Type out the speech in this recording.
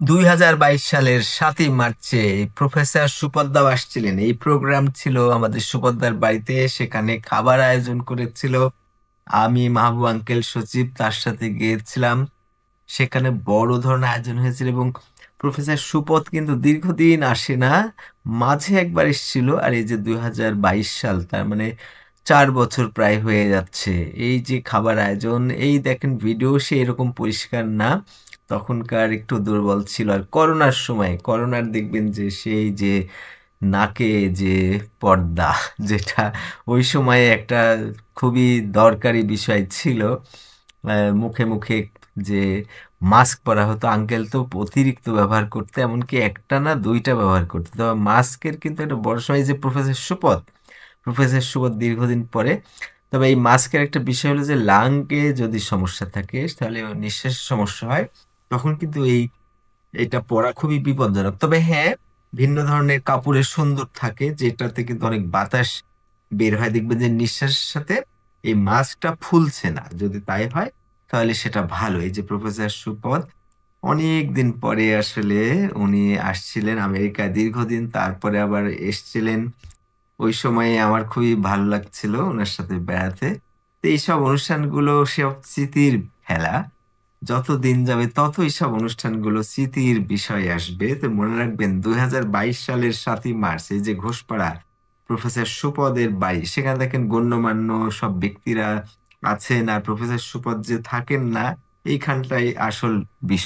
2022 সালের 7ই মার্চে প্রফেসর সুপদ দাও আসছিলেন। এই প্রোগ্রাম ছিল আমাদের সুপদদার বাড়িতে। সেখানে খাবার আয়োজন করেছিল। আমি, মাহবুব আঙ্কেল, সচিব তার সাথে গিয়েছিলাম। সেখানে বড় ধরনের আয়োজন হয়েছিল এবং প্রফেসর সুপদ কিন্তু দীর্ঘদিন আসে না, মাঝে একবার এসেছিল। আর এই যে 2022 সাল, তার মানে 4 বছর প্রায় হয়ে যাচ্ছে। এই যে খাবার আয়োজন, এই দেখেন ভিডিও, সে এরকম পরিষ্কার না, তখনকার একটু দুর্বল ছিল। আর করোনার সময়, করোনার দেখবেন যে সেই যে নাকে যে পর্দা, যেটা ওই সময়ে একটা খুবই দরকারি বিষয় ছিল। মুখে মুখে যে মাস্ক পরা হতো, আঙ্কেল তো অতিরিক্ত ব্যবহার করতে, এমনকি একটা না দুইটা ব্যবহার করতে। তবে মাস্কের কিন্তু একটা বড় সময়, যে প্রফেসর সুপথ দীর্ঘদিন পরে। তবে এই মাস্কের একটা বিষয় হলো যে লাংয়ে যদি সমস্যা থাকে, তাহলে নিঃশ্বাসের সমস্যা হয়, তখন কিন্তু এটা পরা খুবই বিপজ্জনক। তবে হ্যাঁ, ভিন্ন ধরনের কাপড়ের সুন্দর থাকে, যেটাতে কিন্তু অনেক বাতাস বের হয়। দেখবেন যে নিঃশ্বাসের সাথে এই মাস্কটা ফুলছে না, যদি তাই হয় তাহলে সেটা ভালো। এই যে প্রফেসর সুপদ অনেক দিন পরে আসলে উনি আসছিলেন আমেরিকায় দীর্ঘদিন, তারপরে আবার এসছিলেন। ওই সময়ে আমার খুবই ভালো লাগছিল ওনার সাথে বেড়াতে। তো এইসব অনুষ্ঠানগুলো সব স্মৃতির খেলা। যত দিন যাবে তত এইসব অনুষ্ঠানগুলো স্মৃতির বিষয় আসবে। তো মনে রাখবেন, 2022 সালের 7ই মার্চ, এই যে ঘোষপাড়া প্রফেসর সুপদের বাড়ি, সেখানে দেখেন গণ্যমান্য সব ব্যক্তিরা আছেন, আর প্রফেসর সুপদ যে থাকেন না, এইখানটাই আসল বিষয়।